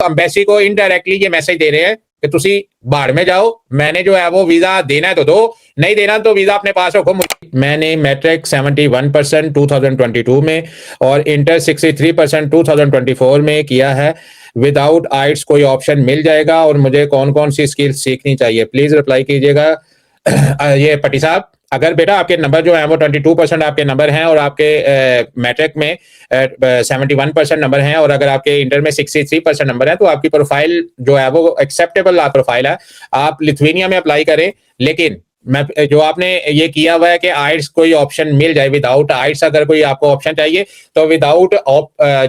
Embassy को indirectly ये message दे रहे हैं कि तुसी बाहर में जाओ, मैंने जो है वो वीजा देना है तो दो, नहीं देना तो वीजा अपने पास रखो। मैंने मैट्रिक 71% 2022 में और इंटर 63% 2024 में किया है। विदाउट आइट्स कोई ऑप्शन मिल जाएगा और मुझे कौन कौन सी स्किल्स सीखनी चाहिए, प्लीज रिप्लाई कीजिएगा। ये पटी साहब, अगर बेटा आपके नंबर जो है वो 22% आपके नंबर हैं और आपके मैट्रिक में 71% नंबर हैं और अगर आपके इंटर में 63% नंबर है तो आपकी प्रोफाइल जो है वो एक्सेप्टेबल प्रोफाइल है। आप लिथुआनिया में अप्लाई करें, लेकिन मैं जो आपने ये किया हुआ है कि आइट्स कोई ऑप्शन मिल जाए, विदाउट आइट्स अगर कोई आपको ऑप्शन चाहिए तो विदाउट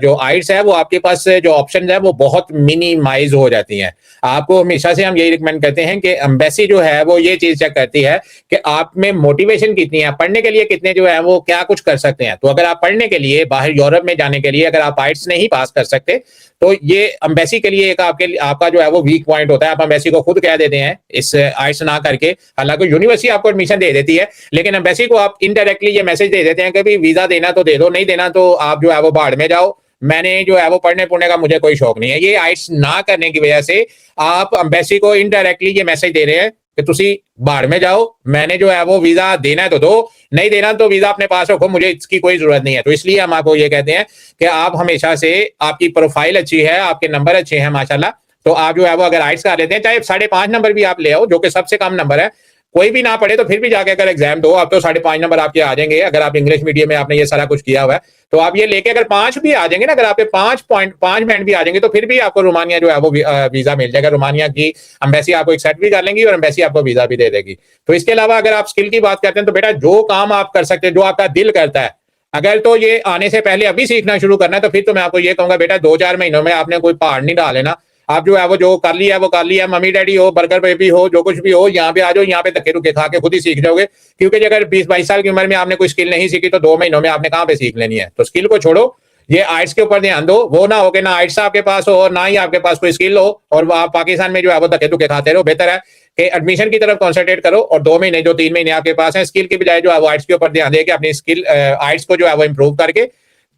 जो आइट्स है वो आपके पास जो ऑप्शन है वो बहुत मिनिमाइज हो जाती हैं। आपको हमेशा से हम यही रिकमेंड करते हैं कि एम्बेसी जो है वो ये चीज चेक करती है कि आप में मोटिवेशन कितनी है, पढ़ने के लिए कितने जो है वो क्या कुछ कर सकते हैं। तो अगर आप पढ़ने के लिए बाहर यूरोप में जाने के लिए अगर आप आइट्स नहीं पास कर सकते तो ये एम्बेसी के लिए एक आपका जो है वो वीक पॉइंट होता है। आप एम्बेसी को खुद कह देते हैं इस आइट्स ना करके, हालांकि यूनिवर्सिटी आपको एडमिशन दे देती है, लेकिन एम्बेसी को आप इनडायरेक्टली ये मैसेज दे देते हैं कि भी वीजा देना तो दे दो, नहीं देना तो आप जो है वो बाहर में जाओ, मैंने जो है वो पढ़ने पुढ़ने का मुझे कोई शौक नहीं है। ये आइट्स ना करने की वजह से आप एम्बेसी को इनडायरेक्टली ये मैसेज दे रहे हैं कि तुसी बाहर में जाओ, मैंने जो है वो वीजा देना है तो दो, नहीं देना तो वीजा अपने पास रखो, मुझे इसकी कोई जरूरत नहीं है। तो इसलिए हम आपको ये कहते हैं कि आप हमेशा से, आपकी प्रोफाइल अच्छी है, आपके नंबर अच्छे हैं माशाल्लाह, तो आप जो है वो अगर आइट्स कर लेते हैं, चाहे 5.5 नंबर भी आप ले आओ जो कि सबसे कम नंबर है, कोई भी ना पढ़े तो फिर भी जाके अगर एग्जाम दो, आप तो 5.5 नंबर आपके आ जाएंगे। अगर आप इंग्लिश मीडियम में आपने ये सारा कुछ किया हुआ है तो आप ये लेके अगर 5 भी आ जाएंगे ना, अगर आपके 5.5 बैंड भी आ जाएंगे तो फिर भी आपको रोमानिया जो है वो वीजा मिल जाएगा। रोमानिया की एम्बेसी आपको एक्सेप्ट भी कर लेंगी और एम्बेसी आपको वीजा भी दे देगी। तो इसके अलावा अगर आप स्किल की बात करते हैं तो बेटा जो काम आप कर सकते हैं, जो आपका दिल करता है, अगर तो ये आने से पहले अभी सीखना शुरू करना है तो फिर तो मैं आपको ये कहूंगा बेटा 2-4 महीनों में आपने कोई पहाड़ नहीं डाले ना, आप जो है वो जो कर लिया है वो कर लिया, मम्मी डैडी हो, बर्गर बेबी हो, जो कुछ भी हो, यहाँ पे आ जाओ, यहाँ पे धक्के रुके खा के खुद ही सीख जाओगे। क्योंकि अगर 20-22 साल की उम्र में आपने कोई स्किल नहीं सीखी तो 2 महीनों में आपने कहाँ पे सीख लेनी है। तो स्किल को छोड़ो, ये आइट्स के ऊपर ध्यान दो। वो ना हो कि ना आइट्स आपके पास हो और ना ही आपके पास कोई स्किल हो और आप पाकिस्तान में जो है वो धक्के धुके खाते रहो। बेहतर है कि एडमिशन की तरफ कॉन्सेंट्रेट करो और 2 महीने जो 3 महीने आपके पास है स्किल की बजाय जो है वो आइट्स के ऊपर ध्यान दे के अपनी स्किल आइट्स को जो है वो इम्प्रूव करके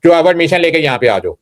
जो है वो एडमिशन लेके यहाँ पे आ जाओ।